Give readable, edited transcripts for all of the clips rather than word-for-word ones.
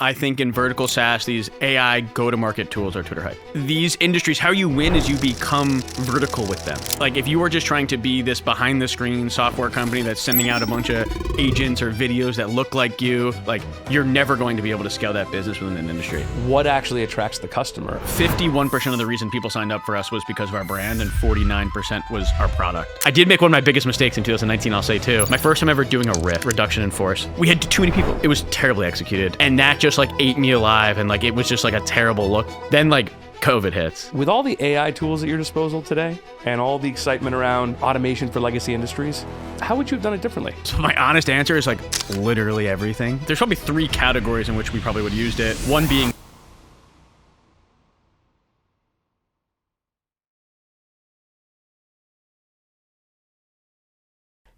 I think in vertical SaaS, these AI go-to-market tools are Twitter hype. These industries, how you win is you become vertical with them. Like if you are just trying to be this behind-the-screen software company that's sending out a bunch of agents or videos that look like you, like you're never going to be able to scale that business within an industry. What actually attracts the customer? 51% of the reason people signed up for us was because of our brand, and 49% was our product. I did make one of my biggest mistakes in 2019, I'll say too. My first time ever doing a RIF, reduction in force. We had too many people. It was terribly executed. And that just like ate me alive, and like it was just like a terrible look. Then like COVID hits. With all the AI tools at your disposal today and all the excitement around automation for legacy industries, how would you have done it differently? So my honest answer is like literally everything. There's probably 3 categories in which we probably would have used it. One being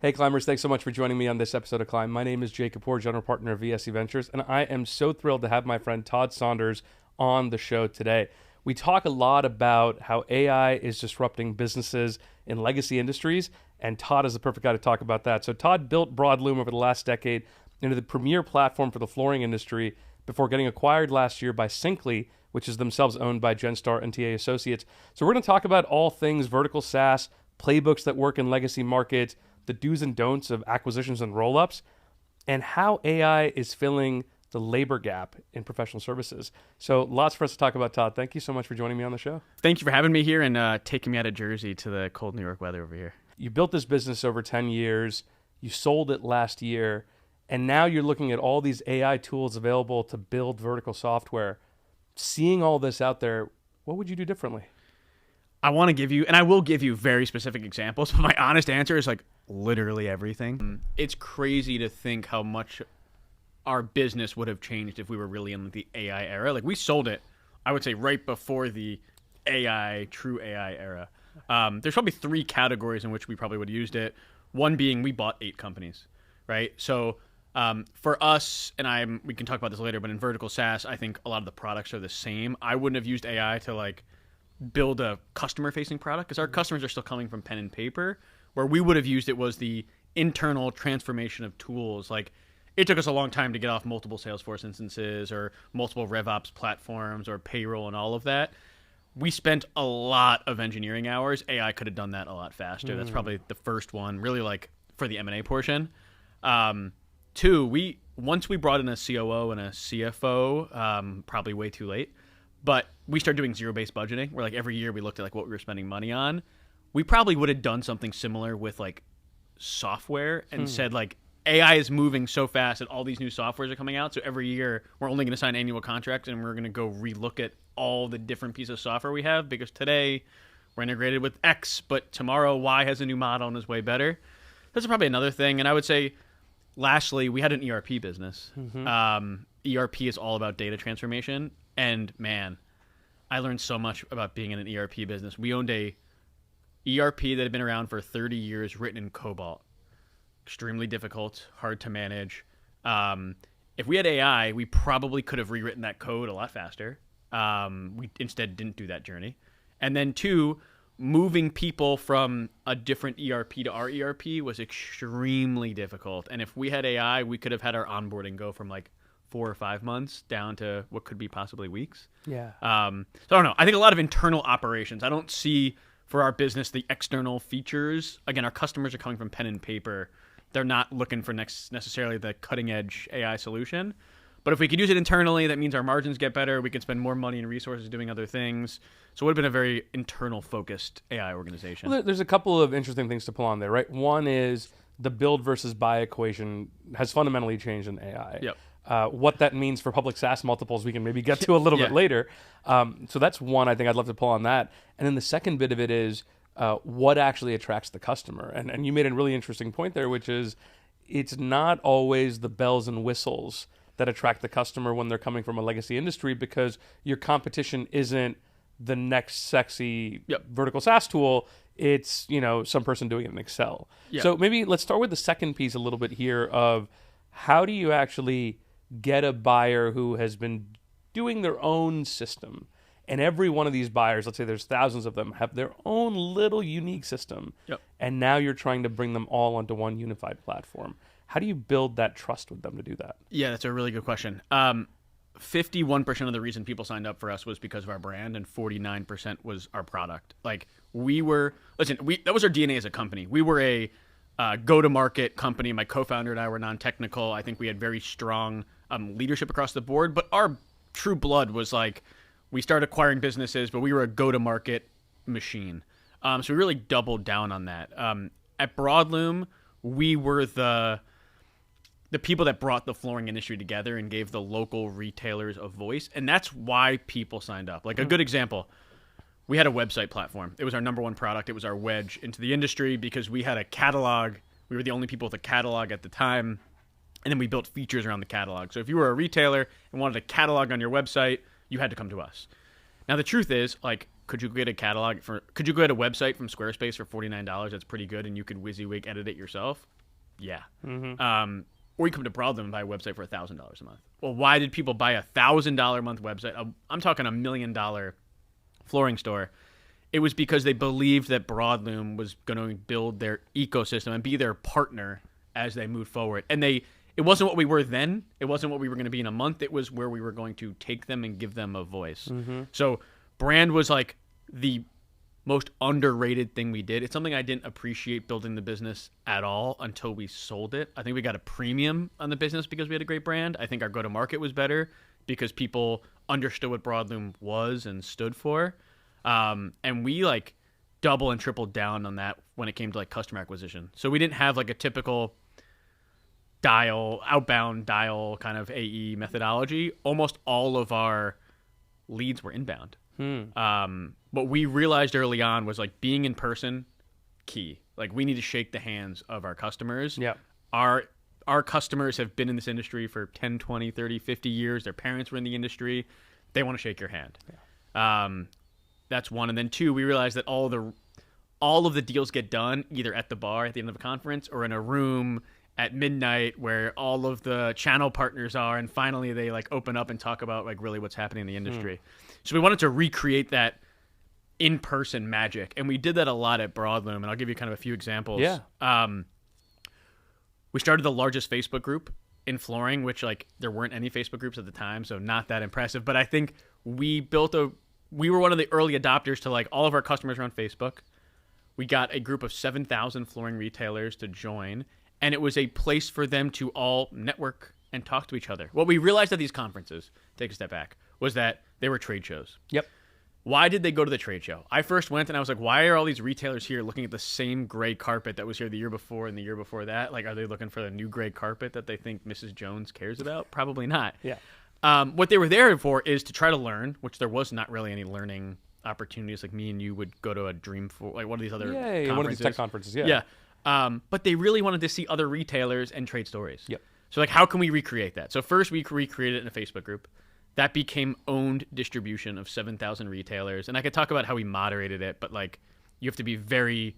Hey climbers, thanks so much for joining me on this episode of Climb. My name is Jake Kapoor, general partner of VSC Ventures, and I am so thrilled to have my friend Todd Saunders on the show today. We talk a lot about how AI is disrupting businesses in legacy industries, and Todd is the perfect guy to talk about that. So Todd built Broadlume over the last decade into the premier platform for the flooring industry before getting acquired last year by Syncly, which is themselves owned by Genstar and TA Associates. So we're going to talk about all things vertical SaaS, playbooks that work in legacy markets, the do's and don'ts of acquisitions and roll-ups, and how AI is filling the labor gap in professional services. So lots for us to talk about, Todd. Thank you so much for joining me on the show. Thank you for having me here and taking me out of Jersey to the cold New York weather over here. You built this business over 10 years. You sold it last year. And now you're looking at all these AI tools available to build vertical software. Seeing all this out there, what would you do differently? I want to give you, and I will give you very specific examples, but my honest answer is like literally everything. It's crazy to think how much our business would have changed if we were really in the AI era. Like we sold it, I would say right before the true AI era. There's probably 3 categories in which we probably would have used it. One being we bought 8 companies, right? So for us, and we can talk about this later, but in vertical SaaS, I think a lot of the products are the same. I wouldn't have used AI to like build a customer-facing product because our customers are still coming from pen and paper. Where we would have used it was the internal transformation of tools. Like it took us a long time to get off multiple Salesforce instances or multiple RevOps platforms or payroll and all of that. We spent a lot of engineering hours. AI could have done that a lot faster. That's probably the first one, really like for the M&A portion. 2, once we brought in a COO and a CFO, probably way too late, but we started doing zero-based budgeting where like every year we looked at like what we were spending money on. We probably would have done something similar with like software and said like AI is moving so fast and all these new softwares are coming out. So every year we're only going to sign annual contracts and we're going to go relook at all the different pieces of software we have because today we're integrated with X, but tomorrow Y has a new model and is way better. That's probably another thing. And I would say lastly, we had an ERP business. ERP is all about data transformation. And man, I learned so much about being in an ERP business. We owned a ERP that had been around for 30 years, written in COBOL. Extremely difficult, hard to manage. If we had AI, we probably could have rewritten that code a lot faster. We instead didn't do that journey. And then 2, moving people from a different ERP to our ERP was extremely difficult. And if we had AI, we could have had our onboarding go from like 4 or 5 months down to what could be possibly weeks. Yeah. So I don't know. I think a lot of internal operations. I don't see for our business the external features. Again, our customers are coming from pen and paper. They're not looking for necessarily the cutting edge AI solution. But if we could use it internally, that means our margins get better. We can spend more money and resources doing other things. So it would have been a very internal focused AI organization. Well, there's a couple of interesting things to pull on there, right? One is the build versus buy equation has fundamentally changed in AI. Yep. What that means for public SaaS multiples, we can maybe get to a little bit later. So that's one I think I'd love to pull on that. And then the second bit of it is what actually attracts the customer. And you made a really interesting point there, which is it's not always the bells and whistles that attract the customer when they're coming from a legacy industry because your competition isn't the next sexy vertical SaaS tool. It's, some person doing it in Excel. Yep. So maybe let's start with the second piece a little bit here of how do you actually get a buyer who has been doing their own system, and every one of these buyers, let's say there's thousands of them, have their own little unique system, and now you're trying to bring them all onto one unified platform. How do you build that trust with them to do that? Yeah, that's a really good question. 51% of the reason people signed up for us was because of our brand, and 49% was our product. Like that was our DNA as a company. We were a go-to-market company. My co-founder and I were non-technical. I think we had very strong leadership across the board, but our true blood was like, we started acquiring businesses, but we were a go-to-market machine. So we really doubled down on that. At Broadlume, we were the people that brought the flooring industry together and gave the local retailers a voice. And that's why people signed up. Like a good example, we had a website platform. It was our number one product. It was our wedge into the industry because we had a catalog. We were the only people with a catalog at the time. And then we built features around the catalog. So if you were a retailer and wanted a catalog on your website, you had to come to us. Now, the truth is, like, could you get a website from Squarespace for $49? That's pretty good. And you could WYSIWYG edit it yourself. Yeah. Mm-hmm. Or you come to Broadlume and buy a website for $1,000 a month. Well, why did people buy a $1,000 a month website? I'm talking $1 million flooring store. It was because they believed that Broadlume was going to build their ecosystem and be their partner as they moved forward. And it wasn't what we were then. It wasn't what we were going to be in a month. It was where we were going to take them and give them a voice. Mm-hmm. So brand was like the most underrated thing we did. It's something I didn't appreciate building the business at all until we sold it. I think we got a premium on the business because we had a great brand. I think our go-to-market was better because people understood what Broadlume was and stood for. And we like double and triple down on that when it came to like customer acquisition. So we didn't have like a typical outbound dial kind of AE methodology. Almost all of our leads were inbound. What we realized early on was like being in person, key. Like we need to shake the hands of our customers. Yeah. Our customers have been in this industry for 10, 20, 30, 50 years. Their parents were in the industry. They want to shake your hand. Yeah. That's one. And then two, we realized that all of the deals get done either at the bar at the end of a conference or in a room at midnight where all of the channel partners are, and finally they like open up and talk about like really what's happening in the industry. So we wanted to recreate that in-person magic, and we did that a lot at Broadlume, and I'll give you kind of a few examples. Yeah. We started the largest Facebook group in flooring, which like there weren't any Facebook groups at the time, so not that impressive, but I think we were one of the early adopters to like all of our customers are on Facebook. We got a group of 7,000 flooring retailers to join, and it was a place for them to all network and talk to each other. What we realized at these conferences, take a step back, was that they were trade shows. Yep. Why did they go to the trade show? I first went and I was like, why are all these retailers here looking at the same gray carpet that was here the year before and the year before that? Like, are they looking for the new gray carpet that they think Mrs. Jones cares about? Probably not. Yeah. What they were there for is to try to learn, which there was not really any learning opportunities. Like me and you would go to a Dreamforce, like one of these other conferences. One of these tech conferences, yeah. Yeah. But they really wanted to see other retailers and trade stories. Yep. So like, how can we recreate that? So first we recreated it in a Facebook group. That became owned distribution of 7,000 retailers. And I could talk about how we moderated it, but like you have to be very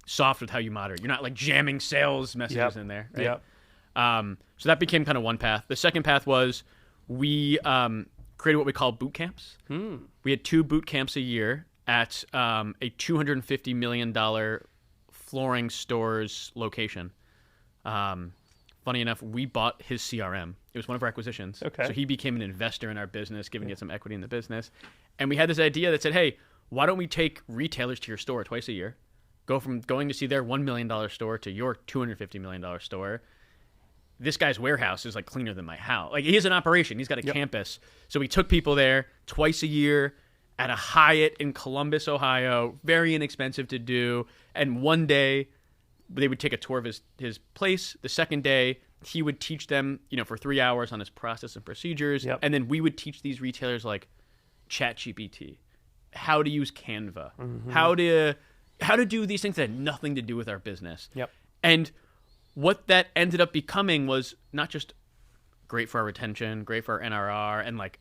soft with how you moderate. You're not like jamming sales messages in there. Right? Yep. So that became kind of one path. The second path was we created what we call boot camps. We had 2 boot camps a year at a $250 million flooring store's location. Funny enough, we bought his CRM. It was one of our acquisitions. Okay. So he became an investor in our business, giving it some equity in the business. And we had this idea that said, hey, why don't we take retailers to your store twice a year, go from going to see their $1 million store to your $250 million store. This guy's warehouse is like cleaner than my house. Like he has an operation. He's got a campus. So we took people there twice a year at a Hyatt in Columbus, Ohio, very inexpensive to do. And one day they would take a tour of his place. The second day he would teach them, for 3 hours on his process and procedures. Yep. And then we would teach these retailers like ChatGPT, how to use Canva, how to do these things that had nothing to do with our business. Yep. And what that ended up becoming was not just great for our retention, great for our NRR, and like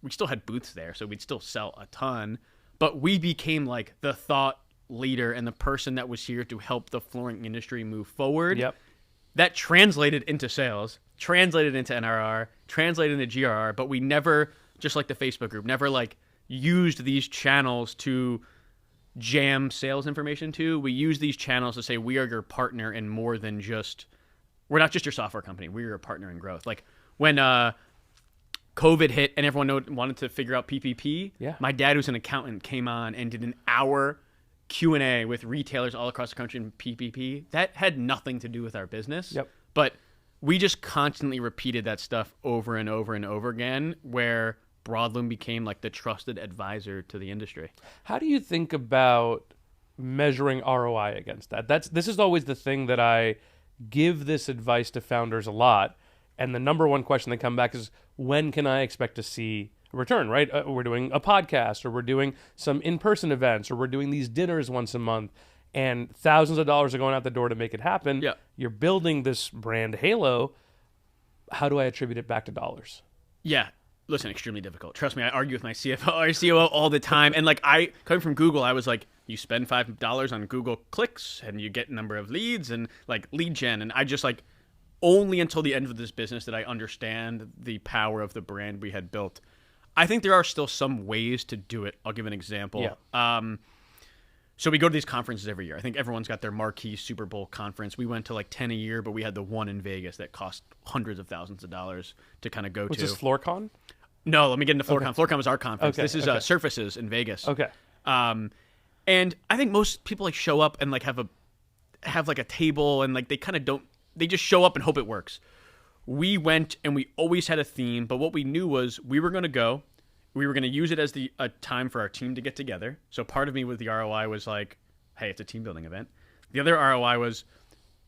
we still had booths there, so we'd still sell a ton, but we became like the thought leader and the person that was here to help the flooring industry move forward. Yep. That translated into sales, translated into NRR, translated into GRR, but we never, just like the Facebook group, never like used these channels to jam sales information to. We use these channels to say we are your partner in more than just, we're not just your software company, we're your partner in growth. Like when COVID hit and everyone wanted to figure out PPP. Yeah. My dad, who's an accountant, came on and did an hour Q&A with retailers all across the country in PPP. That had nothing to do with our business. Yep. But we just constantly repeated that stuff over and over and over again, where Broadlume became like the trusted advisor to the industry. How do you think about measuring ROI against that? This is always the thing that I give this advice to founders a lot. And the number one question that come back is, when can I expect to see a return, right? We're doing a podcast, or we're doing some in-person events, or we're doing these dinners once a month, and thousands of dollars are going out the door to make it happen. Yeah. You're building this brand halo. How do I attribute it back to dollars? Yeah. Listen, extremely difficult. Trust me, I argue with my CFO or COO all the time. And like, coming from Google, I was like, you spend $5 on Google clicks and you get a number of leads and like lead gen. And I just like, only until the end of this business did I understand the power of the brand we had built. I think there are still some ways to do it. I'll give an example. Yeah. So we go to these conferences every year. I think everyone's got their marquee Super Bowl conference. We went to like 10 a year, but we had the one in Vegas that cost hundreds of thousands of dollars to kind of go to. Was this FloorCon? No, let me get into FloorCon. Okay. FloorCon was our conference. Okay, This is Surfaces in Vegas. Okay. And I think most people like show up and like have like a table and like they kind of don't. They just show up and hope it works. We went and we always had a theme, but what we knew was we were going to go. We were going to use it as a time for our team to get together. So part of me with the ROI was like, hey, it's a team building event. The other ROI was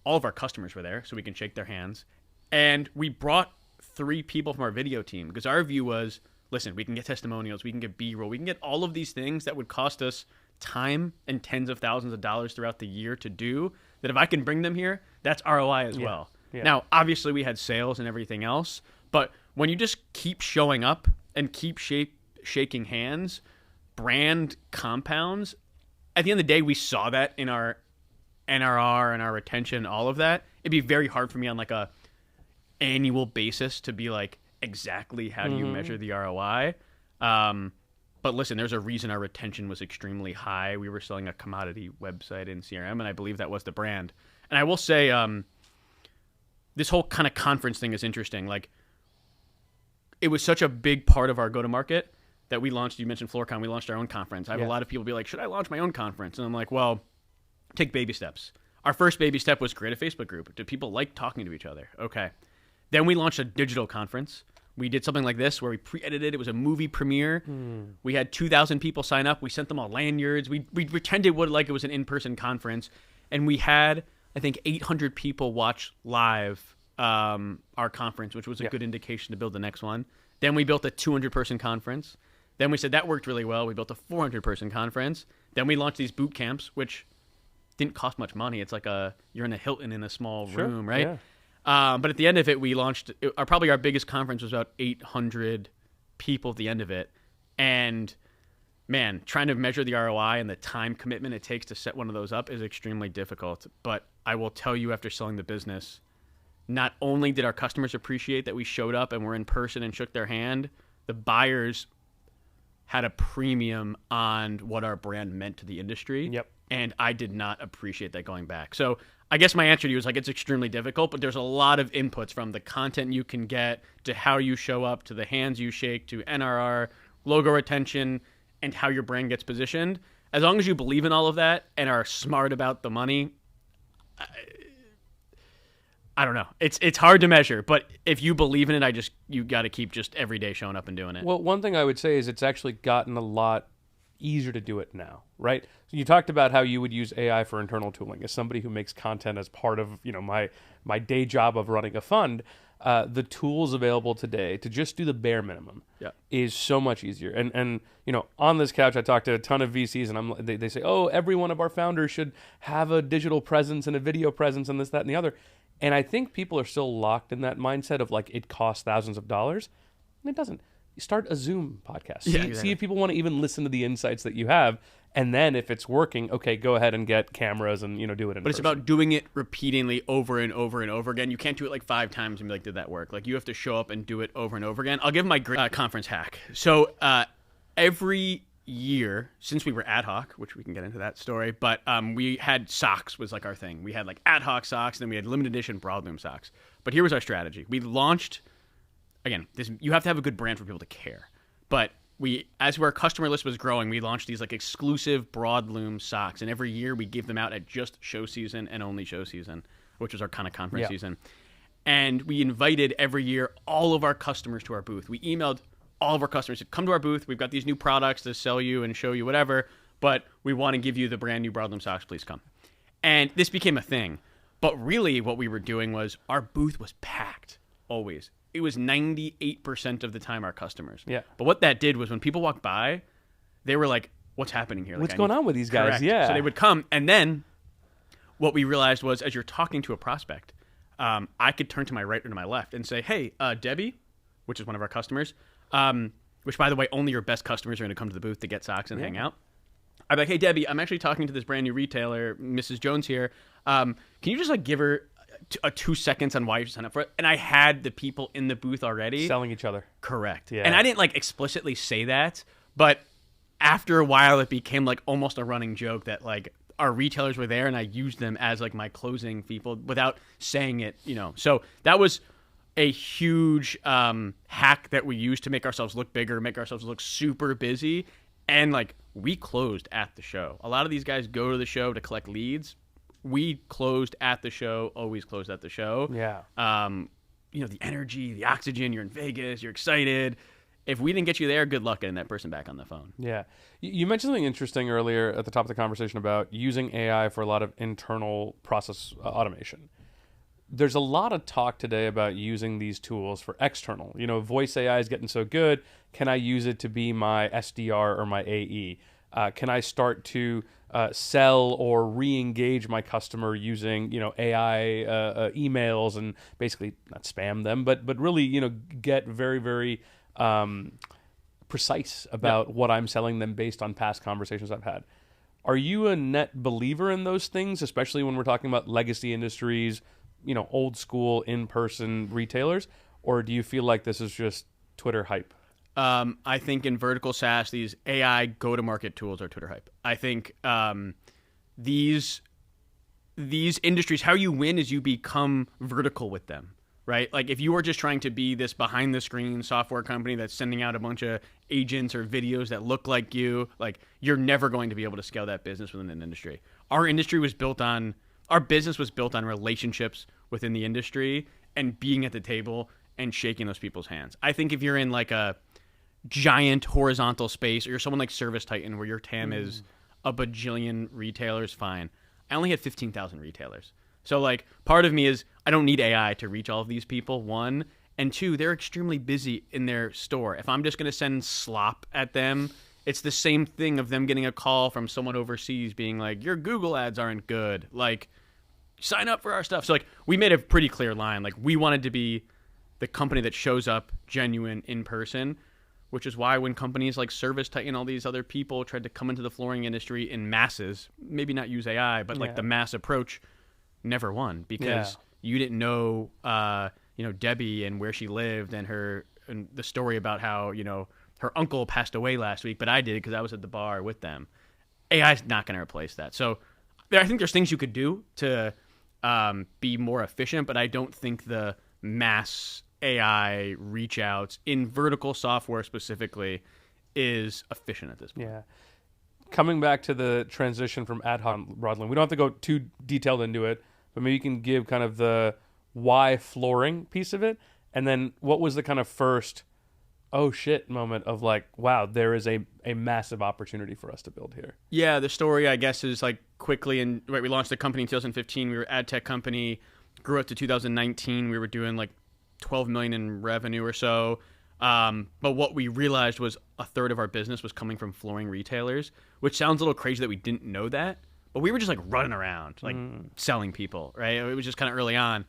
all of our customers were there so we can shake their hands. And we brought 3 people from our video team because our view was, listen, we can get testimonials, we can get B-roll, we can get all of these things that would cost us time and tens of thousands of dollars throughout the year to do, that if I can bring them here, that's ROI as well. Yeah. Now, obviously we had sales and everything else, but when you just keep showing up and keep shaking hands, brand compounds. At the end of the day, we saw that in our NRR and our retention, all of that. It'd be very hard for me on like a annual basis to be like, exactly how do you measure the ROI? But listen, there's a reason our retention was extremely high. We were selling a commodity website in CRM, and I believe that was the brand. And I will say, this whole kind of conference thing is interesting. Like, it was such a big part of our go-to-market that we launched. You mentioned FloorCon. We launched our own conference. I have a lot of people be like, should I launch my own conference? And I'm like, well, take baby steps. Our first baby step was create a Facebook group. Do people like talking to each other? Okay. Then we launched a digital conference. We did something like this where we pre-edited. It was a movie premiere. We had 2,000 people sign up. We sent them all lanyards. We pretended like it was an in-person conference. And we had, I think, 800 people watch live our conference, which was a good indication to build the next one. Then we built a 200-person conference. Then we said that worked really well. We built a 400-person conference. Then we launched these boot camps, which didn't cost much money. It's like you're in a Hilton in a small room, right? Yeah. But at the end of it, we launched probably our biggest conference was about 800 people at the end of it. And man, trying to measure the ROI and the time commitment it takes to set one of those up is extremely difficult. But I will tell you, after selling the business, not only did our customers appreciate that we showed up and were in person and shook their hand, the buyers had a premium on what our brand meant to the industry. Yep. And I did not appreciate that going back. So I guess my answer to you is like, it's extremely difficult, but there's a lot of inputs from the content you can get to how you show up to the hands you shake to NRR, logo retention, and how your brand gets positioned. As long as you believe in all of that and are smart about the money, I don't know. It's hard to measure, but if you believe in it, you got to keep just every day showing up and doing it. Well, one thing I would say is it's actually gotten a lot easier to do it now, right? So you talked about how you would use AI for internal tooling. As somebody who makes content as part of my day job of running a fund, the tools available today to just do the bare minimum is so much easier. And on this couch, I talk to a ton of VCs, and they say, oh, every one of our founders should have a digital presence and a video presence and this, that, and the other. And I think people are still locked in that mindset of like, it costs thousands of dollars. And it doesn't. You start a Zoom podcast. See if people want to even listen to the insights that you have. And then if it's working, okay, go ahead and get cameras and do it in person. But it's about doing it repeatedly over and over and over again. You can't do it like 5 times and be like, did that work? Like, you have to show up and do it over and over again. I'll give my conference hack. So every year since we were ad hoc, which we can get into that story, but we had socks was like our thing. We had like ad hoc socks, and then we had limited edition Broadlume socks. But here was our strategy. We launched again, you have to have a good brand for people to care. But as our customer list was growing, we launched these like exclusive Broadlume socks, and every year we give them out at just show season and only show season, which was our kind of conference season. And we invited every year all of our customers to our booth. We emailed all of our customers, said, come to our booth. We've got these new products to sell you and show you whatever, but we want to give you the brand new Broadlume socks. Please come. And this became a thing. But really what we were doing was our booth was packed always. It was 98% of the time our customers. Yeah. But what that did was when people walked by, they were like, what's happening here? Like, what's going on with these guys? Correct. Yeah. So they would come. And then what we realized was as you're talking to a prospect, I could turn to my right or to my left and say, hey, Debbie, which is one of our customers, which, by the way, only your best customers are going to come to the booth to get socks and hang out. I'd be like, hey, Debbie, I'm actually talking to this brand new retailer, Mrs. Jones here. Can you just like give her 2 seconds on why you should sign up for it? And I had the people in the booth already. Selling each other. Correct. Yeah. And I didn't like explicitly say that, but after a while it became like almost a running joke that like our retailers were there and I used them as like my closing people without saying it, you know. So that was a huge hack that we used to make ourselves look bigger, make ourselves look super busy. And like we closed at the show. A lot of these guys go to the show to collect leads. We closed at the show, always closed at the show. Yeah. You know, the energy, the oxygen, you're in Vegas, you're excited. If we didn't get you there, good luck getting that person back on the phone. Yeah. You mentioned something interesting earlier at the top of the conversation about using AI for a lot of internal process automation. There's a lot of talk today about using these tools for external. You know, voice AI is getting so good. Can I use it to be my SDR or my AE? Can I start to sell or re-engage my customer using, you know, AI emails and basically not spam them, but really, you know, get very, very precise about what I'm selling them based on past conversations I've had. Are you a net believer in those things, especially when we're talking about legacy industries, you know, old school in-person retailers, or do you feel like this is just Twitter hype? I think in vertical SaaS, these AI go-to-market tools are Twitter hype. I think these industries, how you win is you become vertical with them, right? Like if you are just trying to be this behind-the-screen software company that's sending out a bunch of agents or videos that look like you, like you're never going to be able to scale that business within an industry. Our business was built on relationships within the industry and being at the table and shaking those people's hands. I think if you're in like a giant horizontal space or you're someone like Service Titan where your TAM is a bajillion retailers, fine. I only had 15,000 retailers. So like part of me is I don't need AI to reach all of these people, one. And two, they're extremely busy in their store. If I'm just going to send slop at them, it's the same thing of them getting a call from someone overseas being like, your Google ads aren't good. Like, sign up for our stuff. So like we made a pretty clear line. Like we wanted to be the company that shows up genuine in person, which is why when companies like Service Titan and all these other people tried to come into the flooring industry in masses, maybe not use AI, but like the mass approach never won because you didn't know, you know, Debbie and where she lived and the story about how, you know, her uncle passed away last week, but I did because I was at the bar with them. AI is not going to replace that. So I think there's things you could do to be more efficient, but I don't think the mass AI reach outs in vertical software specifically is efficient at this point. Yeah. Coming back to the transition from ad hoc Broadlume, we don't have to go too detailed into it, but maybe you can give kind of the why flooring piece of it. And then what was the kind of first, oh shit moment of like, wow, there is a massive opportunity for us to build here. Yeah, the story, I guess, is like quickly, and right, we launched the company in 2015. We were an ad tech company, grew up to 2019. We were doing like 12 million in revenue or so. But what we realized was a third of our business was coming from flooring retailers, which sounds a little crazy that we didn't know that, but we were just like running around, like selling people, right? It was just kind of early on.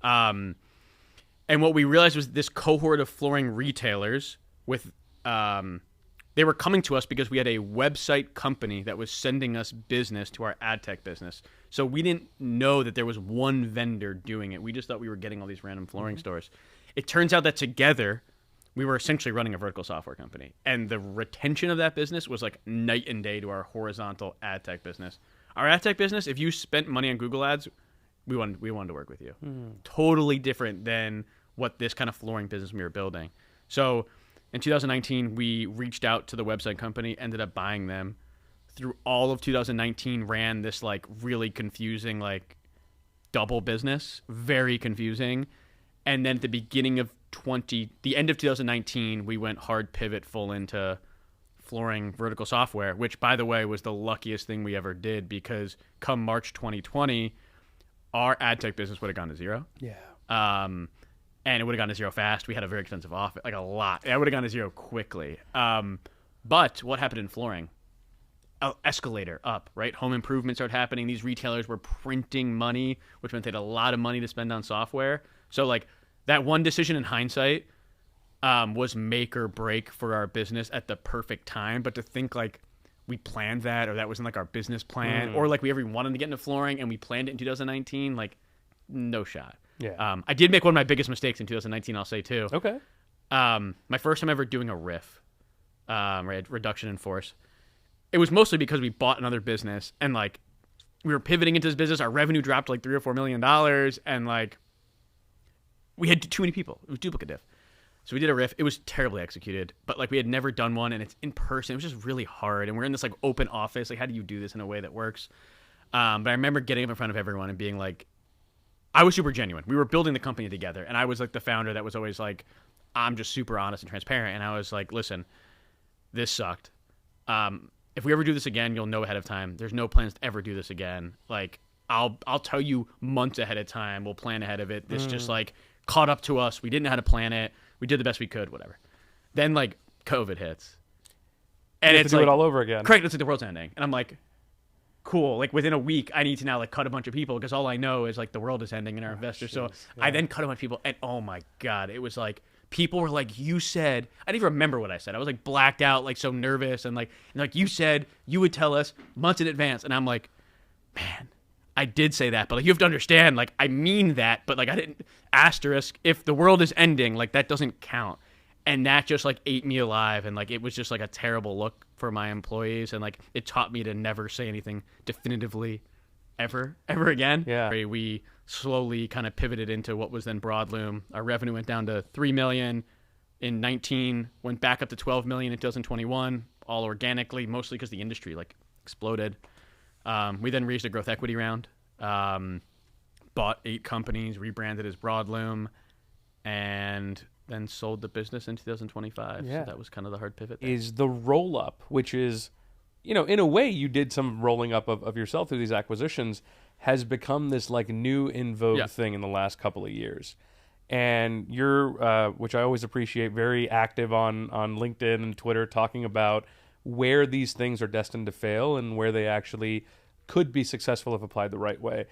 And what we realized was this cohort of flooring retailers with, they were coming to us because we had a website company that was sending us business to our ad tech business. So we didn't know that there was one vendor doing it. We just thought we were getting all these random flooring stores. It turns out that together, we were essentially running a vertical software company. And the retention of that business was like night and day to our horizontal ad tech business. Our ad tech business, if you spent money on Google ads, we wanted to work with you. Totally different than what this kind of flooring business we were building. So in 2019, we reached out to the website company, ended up buying them. Through all of 2019, ran this like really confusing like double business, very confusing. And then at the beginning of the end of 2019, we went hard pivot full into flooring vertical software, which by the way was the luckiest thing we ever did, because come March 2020, our ad tech business would have gone to zero. Yeah. And it would have gone to zero fast. We had a very expensive office, like a lot. It would have gone to zero quickly. But what happened in flooring? Escalator up, right? Home improvement started happening. These retailers were printing money, which meant they had a lot of money to spend on software. So like that one decision in hindsight was make or break for our business at the perfect time. But to think like we planned that, or that was in like our business plan, or like we ever wanted to get into flooring and we planned it in 2019, like no shot. Yeah. I did make one of my biggest mistakes in 2019, I'll say too. Okay. My first time ever doing a RIF, right, reduction in force. It was mostly because we bought another business and like we were pivoting into this business. Our revenue dropped like $3 or $4 million, and like we had too many people. It was duplicative. So we did a RIF. It was terribly executed, but like we had never done one, and it's in person. It was just really hard. And we're in this like open office. Like, how do you do this in a way that works? But I remember getting up in front of everyone and being like, I was super genuine. We were building the company together, and I was like the founder that was always like, I'm just super honest and transparent. And I was like, listen, this sucked. If we ever do this again, you'll know ahead of time. There's no plans to ever do this again. Like, I'll tell you months ahead of time. We'll plan ahead of it. This just like caught up to us. We didn't know how to plan it. We did the best we could, whatever. Then like COVID hits. And it's do like, it all over again. Correct. It's like the world's ending. And I'm like, cool. Like within a week, I need to now like cut a bunch of people, because all I know is like the world is ending and our investors. So I then cut a bunch of people, and oh my God, it was like, people were like, you said, I didn't even remember what I said. I was like blacked out, like so nervous, and like you said you would tell us months in advance. And I'm like, man, I did say that, but like you have to understand, like I mean that, but like I didn't asterisk, if the world is ending, like that doesn't count. And that just like ate me alive, and like it was just like a terrible look for my employees, and like it taught me to never say anything definitively ever again. Yeah. We slowly kind of pivoted into what was then Broadlume. Our revenue went down to $3 million in 19, went back up to $12 million in 2021, all organically, mostly because the industry like exploded. We then raised a growth equity round, bought 8 companies, rebranded as Broadlume, and then sold the business in 2025. Yeah. So that was kind of the hard pivot there. Is the roll up, which is, you know, in a way you did some rolling up of yourself through these acquisitions, has become this like new in vogue thing in the last couple of years. And you're, which I always appreciate, very active on LinkedIn and Twitter, talking about where these things are destined to fail and where they actually could be successful if applied the right way.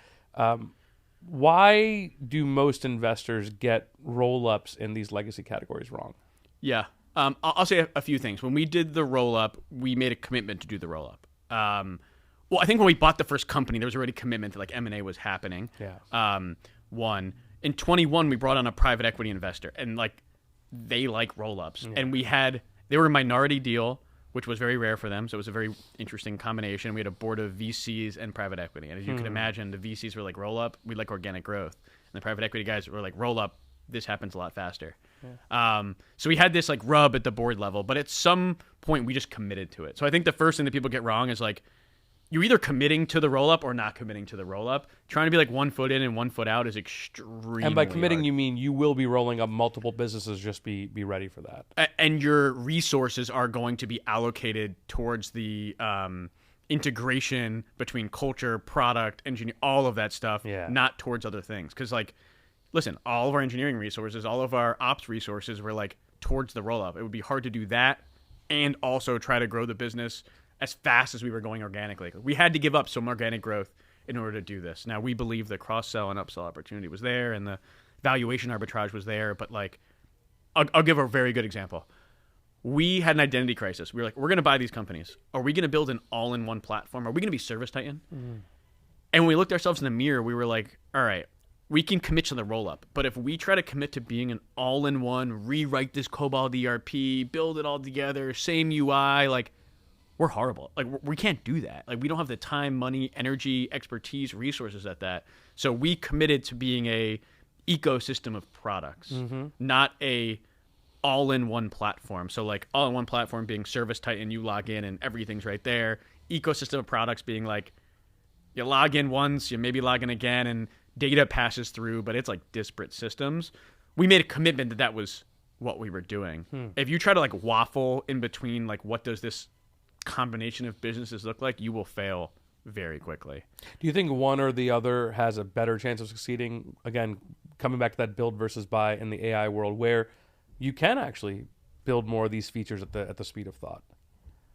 Why do most investors get roll-ups in these legacy categories wrong? Yeah. I'll say a few things. When we did the roll-up, we made a commitment to do the roll-up. Well, I think when we bought the first company, there was already commitment that like M&A was happening. Yeah. One. In 21, we brought on a private equity investor, and like they like roll-ups. Yeah. And they were a minority deal, which was very rare for them. So it was a very interesting combination. We had a board of VCs and private equity. And as you can imagine, the VCs were like, roll up, we like organic growth. And the private equity guys were like, roll up, this happens a lot faster. Yeah. So we had this like rub at the board level, but at some point we just committed to it. So I think the first thing that people get wrong is like, you're either committing to the roll-up or not committing to the roll-up. Trying to be like 1 foot in and 1 foot out is extremely And by committing, hard. you mean you will be rolling up multiple businesses. Just be ready for that. And your resources are going to be allocated towards the integration between culture, product, engineering, all of that stuff, not towards other things. Because like, listen, all of our engineering resources, all of our ops resources were like towards the roll-up. It would be hard to do that and also try to grow the business as fast as we were going organically. We had to give up some organic growth in order to do this. Now, we believe the cross-sell and upsell opportunity was there and the valuation arbitrage was there, but like, I'll give a very good example. We had an identity crisis. We were like, we're going to buy these companies. Are we going to build an all-in-one platform? Are we going to be Service Titan? And when we looked ourselves in the mirror, we were like, all right, we can commit to the roll-up, but if we try to commit to being an all-in-one, rewrite this Cobalt ERP, build it all together, same UI, like, we're horrible. Like, we can't do that. Like, we don't have the time, money, energy, expertise, resources at that. So we committed to being a ecosystem of products, not a all-in-one platform. So like all-in-one platform being Service Titan, you log in and everything's right there. Ecosystem of products being like you log in once, you maybe log in again, and data passes through, but it's like disparate systems. We made a commitment that was what we were doing. If you try to like waffle in between, like what does this combination of businesses look like, you will fail very quickly. Do you think one or the other has a better chance of succeeding? Again, coming back to that build versus buy in the AI world, where you can actually build more of these features at the speed of thought.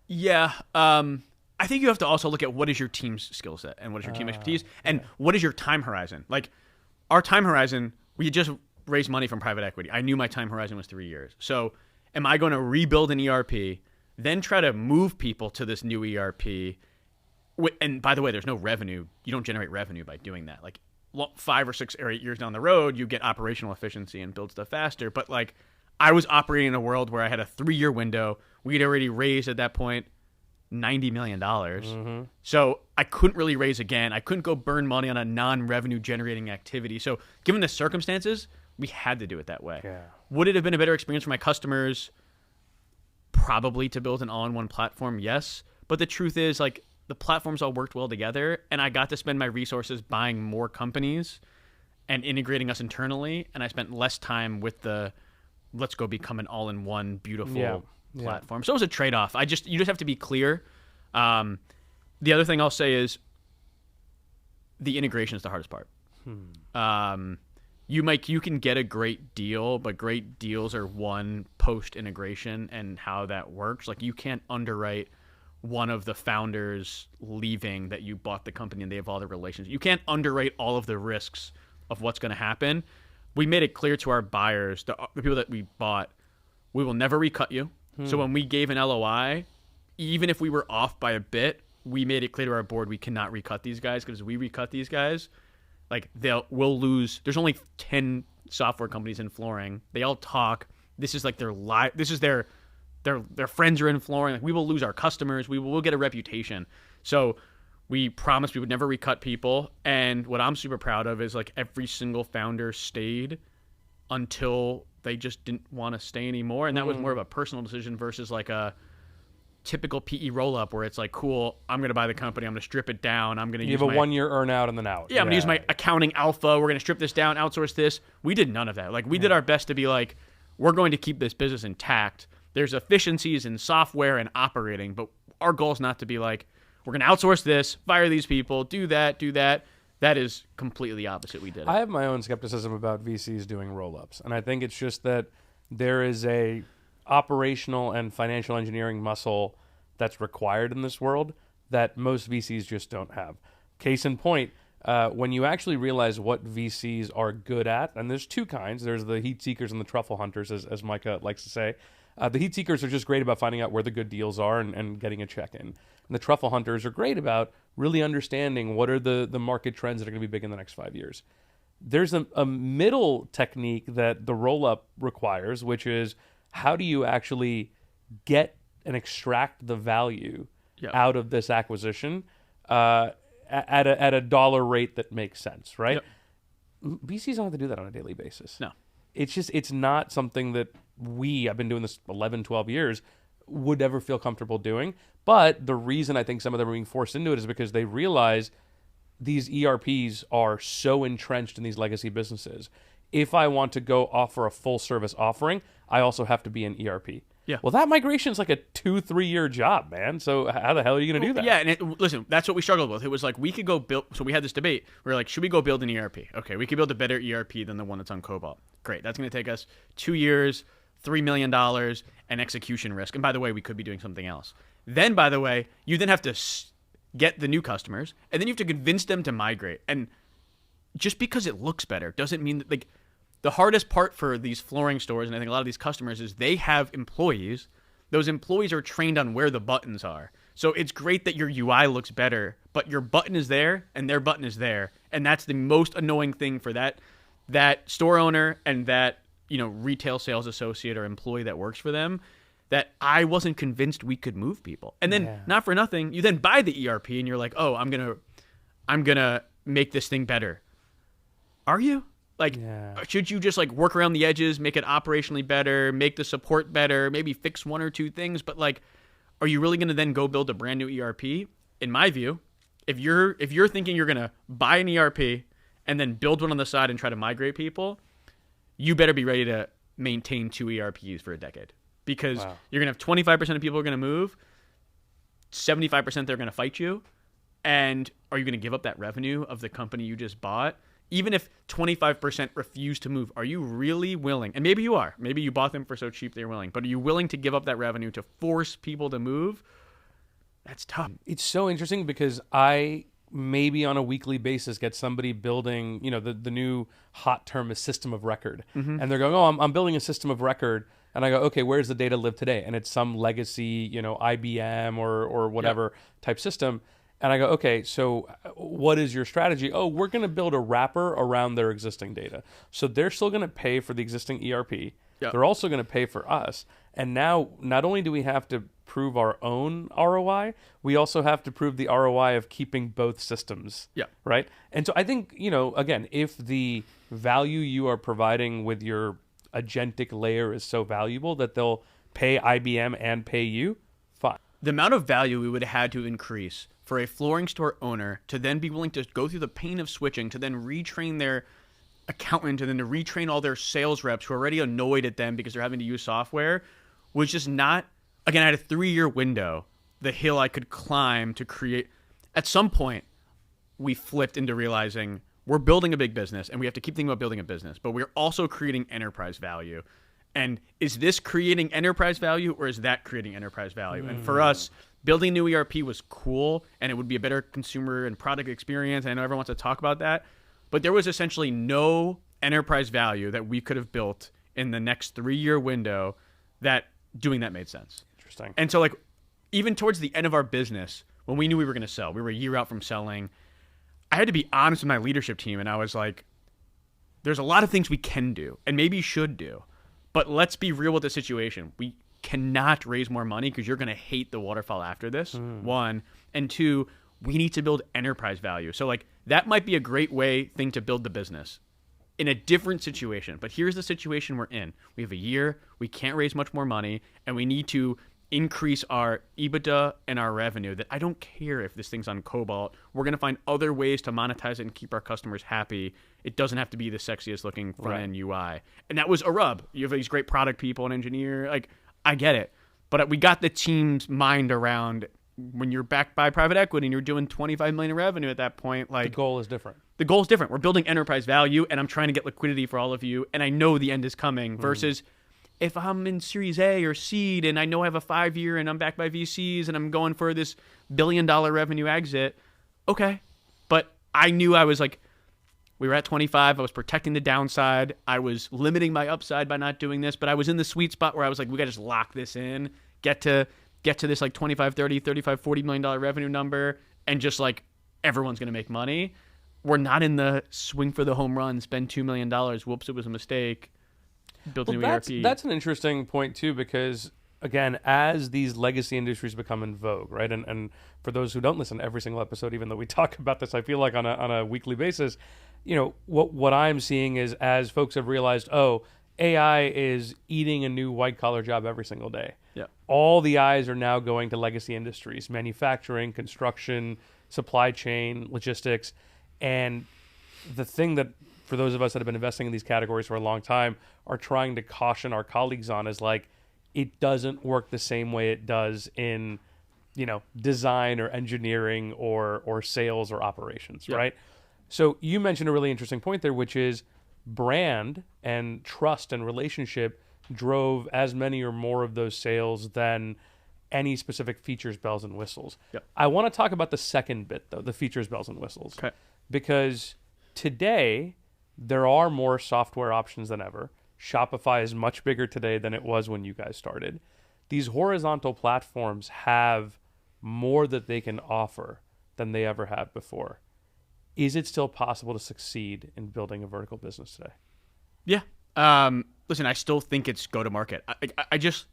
Yeah, I think you have to also look at what is your team's skill set and what is your team expertise and what is your time horizon. Like our time horizon, we just raised money from private equity. I knew my time horizon was 3 years. So am I going to rebuild an ERP, then try to move people to this new ERP? And by the way, there's no revenue. You don't generate revenue by doing that. Like 5 or 6 or 8 years down the road, you get operational efficiency and build stuff faster. But like I was operating in a world where I had a 3-year window. We'd already raised at that point $90 million. So I couldn't really raise again. I couldn't go burn money on a non-revenue generating activity. So given the circumstances, we had to do it that way. Yeah. Would it have been a better experience for my customers? Probably to build an all-in-one platform, yes. But the truth is, like, the platforms all worked well together, and I got to spend my resources buying more companies and integrating us internally, and I spent less time with the let's go become an all-in-one beautiful platform. So it was a trade-off. You just have to be clear. The other thing I'll say is the integration is the hardest part. You can get a great deal, but great deals are one post-integration and how that works. Like you can't underwrite one of the founders leaving that you bought the company and they have all the relations. You can't underwrite all of the risks of what's going to happen. We made it clear to our buyers, the people that we bought, we will never recut you. So when we gave an LOI, even if we were off by a bit, we made it clear to our board we cannot recut these guys, because if we recut these guys, like we'll lose. There's only 10 software companies in flooring. They all talk. This is like their friends are in flooring. Like we will lose our customers. We'll get a reputation. So we promised we would never recut people. And what I'm super proud of is like every single founder stayed until they just didn't want to stay anymore. And that was more of a personal decision versus like a typical PE roll-up where it's like, cool, I'm going to buy the company. I'm going to strip it down. I'm going to use a 1-year earn out and then out. Yeah, I'm going to use my accounting alpha. We're going to strip this down, outsource this. We did none of that. Like we did our best to be like, we're going to keep this business intact. There's efficiencies in software and operating, but our goal is not to be like, we're going to outsource this, fire these people, do that. That is completely opposite. We did. I have my own skepticism about VCs doing roll-ups, and I think it's just that there is a operational and financial engineering muscle that's required in this world that most VCs just don't have. Case in point, when you actually realize what VCs are good at, and there's two kinds. There's the heat seekers and the truffle hunters, as Micah likes to say. The heat seekers are just great about finding out where the good deals are and getting a check in. And the truffle hunters are great about really understanding what are the market trends that are going to be big in the next 5 years. There's a middle technique that the roll-up requires, which is how do you actually get and extract the value out of this acquisition at a dollar rate that makes sense, right? VCs don't have to do that on a daily basis. No. It's not something that I've been doing this 11, 12 years, would ever feel comfortable doing. But the reason I think some of them are being forced into it is because they realize these ERPs are so entrenched in these legacy businesses. If I want to go offer a full service offering, I also have to be an ERP. Yeah. Well, that migration is like a 2-3 year job, man. So how the hell are you going to do that? Yeah, and listen, that's what we struggled with. It was like we could go build. So we had this debate. We were like, should we go build an ERP? Okay, we could build a better ERP than the one that's on Cobalt. Great. That's going to take us 2 years, $3 million, and execution risk. And by the way, we could be doing something else. Then, by the way, you then have to get the new customers, and then you have to convince them to migrate. And just because it looks better doesn't mean that, like, the hardest part for these flooring stores, and I think a lot of these customers, is they have employees. Those employees are trained on where the buttons are. So it's great that your UI looks better, but your button is there and their button is there. And that's the most annoying thing for that store owner and that, retail sales associate or employee that works for them, that I wasn't convinced we could move people. And then not for nothing, you then buy the ERP and you're like, oh, I'm gonna make this thing better. Are you? Like, should you just like work around the edges, make it operationally better, make the support better, maybe fix one or two things? But like, are you really going to then go build a brand new ERP? In my view, if you're thinking you're going to buy an ERP and then build one on the side and try to migrate people, you better be ready to maintain 2 ERPs for a decade, because you're going to have 25% of people are going to move, 75% they're going to fight you. And are you going to give up that revenue of the company you just bought? Even if 25% refuse to move, are you really willing? And maybe you are. Maybe you bought them for so cheap they're willing. But are you willing to give up that revenue to force people to move? That's tough. It's so interesting because I maybe on a weekly basis get somebody building, the new hot term is system of record. Mm-hmm. And they're going, oh, I'm building a system of record. And I go, okay, where's the data live today? And it's some legacy, IBM or whatever type system. And I go, okay, so what is your strategy? Oh, we're going to build a wrapper around their existing data. So they're still going to pay for the existing ERP. Yep. They're also going to pay for us. And now not only do we have to prove our own ROI, we also have to prove the ROI of keeping both systems. Yeah. Right? And so I think, again, if the value you are providing with your agentic layer is so valuable that they'll pay IBM and pay you, fine. The amount of value we would have had to increase for a flooring store owner to then be willing to go through the pain of switching, to then retrain their accountant, and then to retrain all their sales reps who are already annoyed at them because they're having to use software, was just not, again, I had a 3-year window, the hill I could climb to create. At some point, we flipped into realizing we're building a big business and we have to keep thinking about building a business, but we're also creating enterprise value. And is this creating enterprise value, or is that creating enterprise value? And for us, building a new ERP was cool, and it would be a better consumer and product experience. And I know everyone wants to talk about that, but there was essentially no enterprise value that we could have built in the next 3-year window that doing that made sense. Interesting. And so, like, even towards the end of our business, when we knew we were going to sell, we were a year out from selling, I had to be honest with my leadership team, and I was like, there's a lot of things we can do and maybe should do, but let's be real with the situation. We cannot raise more money because you're going to hate the waterfall after this, 1. And 2, we need to build enterprise value. So, like, that might be a great thing to build the business in a different situation. But here's the situation we're in. We have a year, we can't raise much more money, and we need to increase our EBITDA and our revenue. That I don't care if this thing's on Cobalt. We're going to find other ways to monetize it and keep our customers happy. It doesn't have to be the sexiest looking front-end UI. And that was a rub. You have these great product people and engineer. Like, I get it. But we got the team's mind around when you're backed by private equity and you're doing $25 million in revenue at that point. Like, the goal is different. The goal is different. We're building enterprise value, and I'm trying to get liquidity for all of you, and I know the end is coming, versus if I'm in Series A or seed and I know I have a 5-year and I'm backed by VCs and I'm going for this $1 billion revenue exit, okay. But I knew I was like, we were at 25. I was protecting the downside. I was limiting my upside by not doing this, but I was in the sweet spot where I was like, we got to just lock this in, get to this like 25, 30, 35, $40 million revenue number, and just like everyone's going to make money. We're not in the swing for the home run, spend $2 million. Whoops, it was a mistake. Build a new ERP. That's an interesting point too, because again, as these legacy industries become in vogue, right? And for those who don't listen to every single episode, even though we talk about this, I feel like on a weekly basis, what I'm seeing is as folks have realized, oh, AI is eating a new white collar job every single day. Yeah. All the eyes are now going to legacy industries, manufacturing, construction, supply chain, logistics. And the thing that for those of us that have been investing in these categories for a long time are trying to caution our colleagues on is like, it doesn't work the same way it does in, design or engineering or sales or operations, right? So you mentioned a really interesting point there, which is brand and trust and relationship drove as many or more of those sales than any specific features, bells, and whistles. Yep. I want to talk about the second bit, though, the features, bells, and whistles. Okay. Because today, there are more software options than ever. Shopify is much bigger today than it was when you guys started. These horizontal platforms have more that they can offer than they ever have before. Is it still possible to succeed in building a vertical business today? Yeah. Listen, I still think it's go-to-market. I just...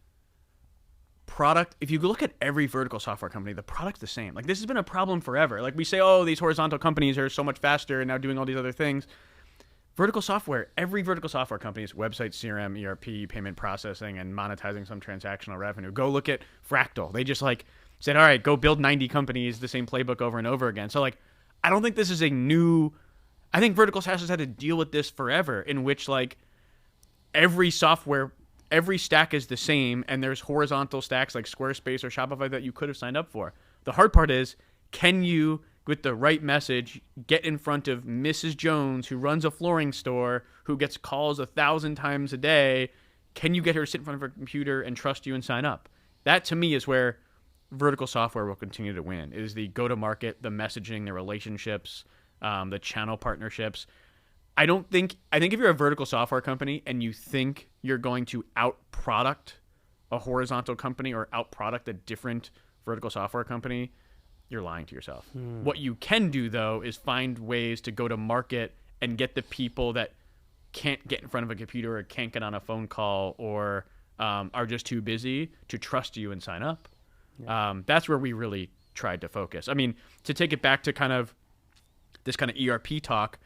Product, if you look at every vertical software company, the product's the same. Like, this has been a problem forever. Like, we say, oh, these horizontal companies are so much faster and now doing all these other things. vertical software, every vertical software company's website, CRM, ERP, payment processing, and monetizing some transactional revenue. Go look at Fractal. They just like said, all right, go build 90 companies, the same playbook over and over again. So like, I don't think this is a new, I think vertical SaaS has had to deal with this forever, in which like every software, every stack is the same, and there's horizontal stacks like Squarespace or Shopify that you could have signed up for. The hard part is, can you, with the right message, get in front of Mrs. Jones, who runs a flooring store, who gets calls 1,000 times a day? Can you get her to sit in front of her computer and trust you and sign up? That, to me, is where vertical software will continue to win. It is the go-to-market, the messaging, the relationships, the channel partnerships. I think if you're a vertical software company and you think you're going to out-product a horizontal company or out-product a different vertical software company, you're lying to yourself. What you can do, though, is find ways to go to market and get the people that can't get in front of a computer or can't get on a phone call or are just too busy to trust you and sign up. Yeah. That's where we really tried to focus. I mean, to take it back to kind of this kind of ERP talk,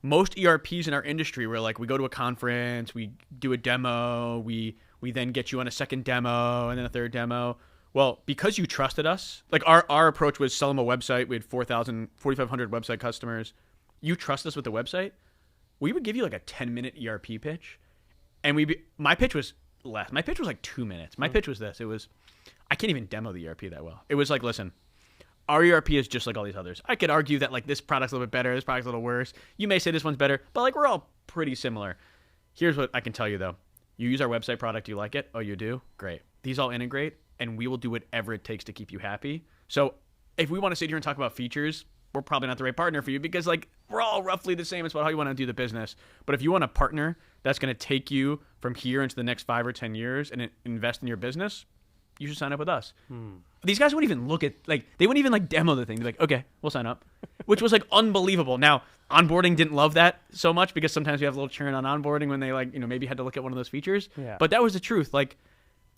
most ERPs in our industry were like, we go to a conference, we do a demo, we then get you on a second demo and then a third demo. Well, because you trusted us, like our approach was sell them a website. We had 4,500 website customers. You trust us with the website. We would give you like a 10-minute ERP pitch. And my pitch was less. My pitch was like 2 minutes. My pitch was this. It was, I can't even demo the ERP that well. It was like, listen, our ERP is just like all these others. I could argue that like this product's a little bit better, this product's a little worse. You may say this one's better, but like we're all pretty similar. Here's what I can tell you though. You use our website product, you like it? Oh, you do? Great. These all integrate, and we will do whatever it takes to keep you happy. So if we want to sit here and talk about features, we're probably not the right partner for you, because like we're all roughly the same as how you want to do the business. But if you want a partner that's going to take you from here into the next 5 or 10 years and invest in your business, you should sign up with us. These guys wouldn't even look at, like, they wouldn't even like demo the thing. They're like, okay, we'll sign up, which was like unbelievable. Now, onboarding didn't love that so much because sometimes we have a little churn on onboarding when they like, maybe had to look at one of those features. Yeah. But that was the truth. Like,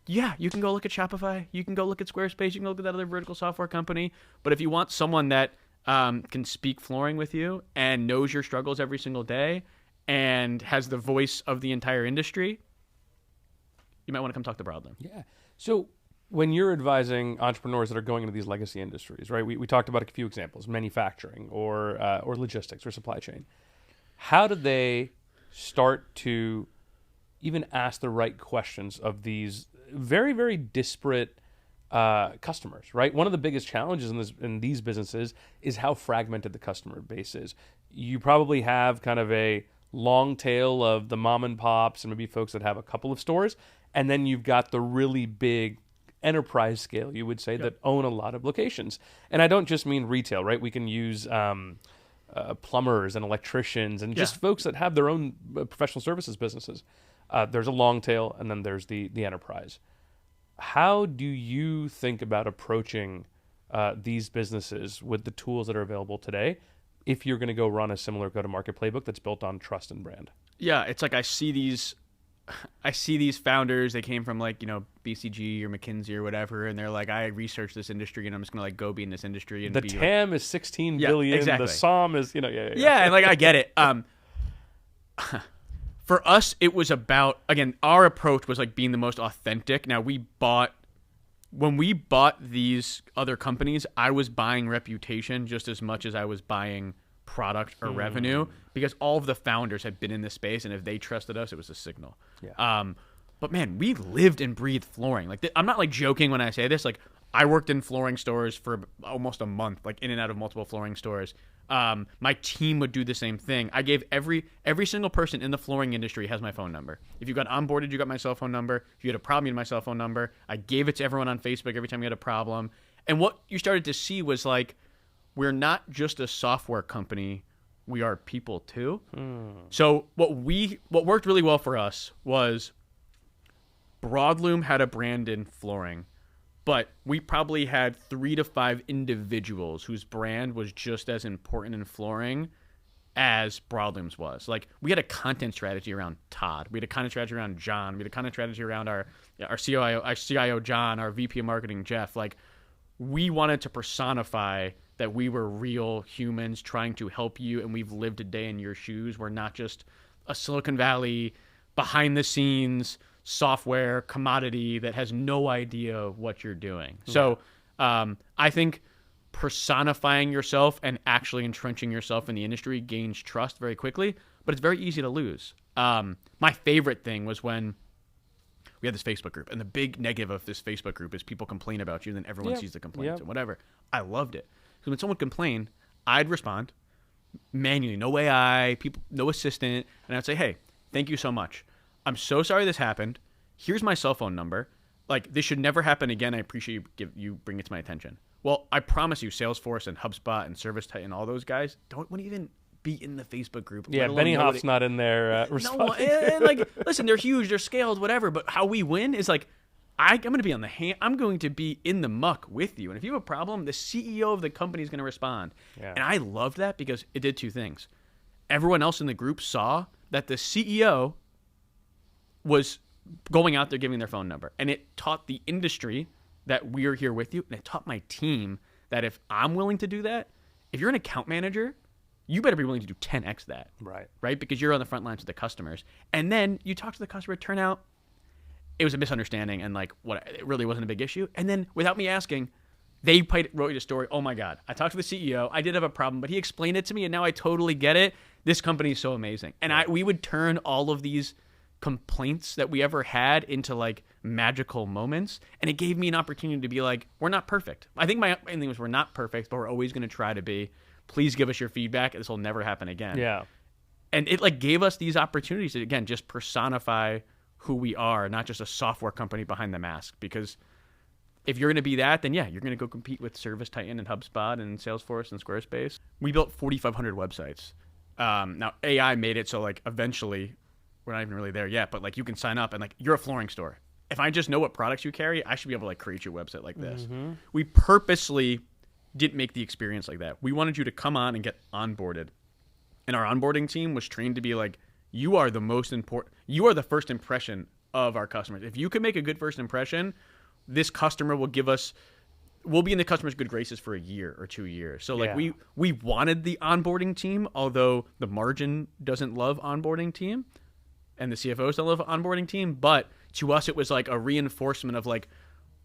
yeah, you can go look at Shopify. You can go look at Squarespace. You can look at that other vertical software company. But if you want someone that can speak flooring with you and knows your struggles every single day and has the voice of the entire industry, you might want to come talk to Broadlume. Yeah. So when you're advising entrepreneurs that are going into these legacy industries, right? We talked about a few examples: manufacturing or logistics or supply chain. How do they start to even ask the right questions of these very, very disparate customers, right? One of the biggest challenges in these businesses is how fragmented the customer base is. You probably have kind of a long tail of the mom and pops and maybe folks that have a couple of stores, and then you've got the really big enterprise scale, you would say, that own a lot of locations. And I don't just mean retail, right? We can use plumbers and electricians and just folks that have their own professional services businesses. There's a long tail, and then there's the enterprise. How do you think about approaching these businesses with the tools that are available today if you're going to go run a similar go-to-market playbook that's built on trust and brand? Yeah, it's like I see these founders. They came from like, BCG or McKinsey or whatever, and they're like, I researched this industry and I'm just going to like go be in this industry. And the TAM is 16 billion. Exactly. The SOM is, Yeah, and like I get it. For us, it was about, again, our approach was like being the most authentic. Now when we bought these other companies, I was buying reputation just as much as I was buying product or revenue, because all of the founders had been in this space, and if they trusted us, it was a signal. Yeah. But man, we lived and breathed flooring. Like, I'm not like joking when I say this. Like, I worked in flooring stores for almost a month, like in and out of multiple flooring stores. My team would do the same thing. I gave every single person in the flooring industry has my phone number. If you got onboarded, you got my cell phone number. If you had a problem, you had my cell phone number. I gave it to everyone on Facebook every time you had a problem. And what you started to see was like, we're not just a software company, we are people too. So what worked really well for us was Broadlume had a brand in flooring, but we probably had 3 to 5 individuals whose brand was just as important in flooring as Broadlume's was. Like, we had a content strategy around Todd. We had a content strategy around John. We had a content strategy around our CIO John, our VP of marketing Jeff. Like, we wanted to personify that we were real humans trying to help you, and we've lived a day in your shoes. We're not just a Silicon Valley behind the scenes software commodity that has no idea what you're doing. So I think personifying yourself and actually entrenching yourself in the industry gains trust very quickly, but it's very easy to lose. My favorite thing was when we had this Facebook group, and the big negative of this Facebook group is people complain about you, and then everyone sees the complaints and whatever. I loved it. So when someone complained, I'd respond manually, no AI, people, no assistant, and I'd say, hey, thank you so much. I'm so sorry this happened. Here's my cell phone number. Like, this should never happen again. I appreciate you bring it to my attention. Well, I promise you, Salesforce and HubSpot and ServiceTitan, all those guys wouldn't even be in the Facebook group. Yeah, Benny Hoff's not in there. No, and like, listen, they're huge, they're scaled, whatever. But how we win is like, I'm going to be on the I'm going to be in the muck with you. And if you have a problem, the CEO of the company is going to respond. Yeah. And I loved that because it did two things. Everyone else in the group saw that the CEO was going out there giving their phone number. And it taught the industry that we're here with you. And it taught my team that if I'm willing to do that, if you're an account manager, you better be willing to do 10x that. Right? Because you're on the front lines with the customers. And then you talk to the customer, turn out it was a misunderstanding and like it really wasn't a big issue. And then without me asking, they wrote you a story. Oh my God, I talked to the CEO. I did have a problem, but he explained it to me and now I totally get it. This company is so amazing. And we would turn all of these complaints that we ever had into like magical moments. And it gave me an opportunity to be like, we're not perfect. I think my main thing was we're not perfect, but we're always going to try to be. Please give us your feedback. This will never happen again. Yeah. And it like gave us these opportunities to, again, just personify who we are, not just a software company behind the mask. Because if you're going to be that, then yeah, you're going to go compete with ServiceTitan and HubSpot and Salesforce and Squarespace. We built 4,500 websites. Now AI made it so like eventually, we're not even really there yet, but like you can sign up and like you're a flooring store. If I just know what products you carry, I should be able to like create your website like this. Mm-hmm. We purposely didn't make the experience like that. We wanted you to come on and get onboarded. And our onboarding team was trained to be like, you are the most important, you are the first impression of our customers. If you can make a good first impression, this customer will we'll be in the customer's good graces for a year or 2 years. So like we wanted the onboarding team, although the margin doesn't love onboarding team and the CFOs don't love onboarding team. But to us, it was like a reinforcement of like,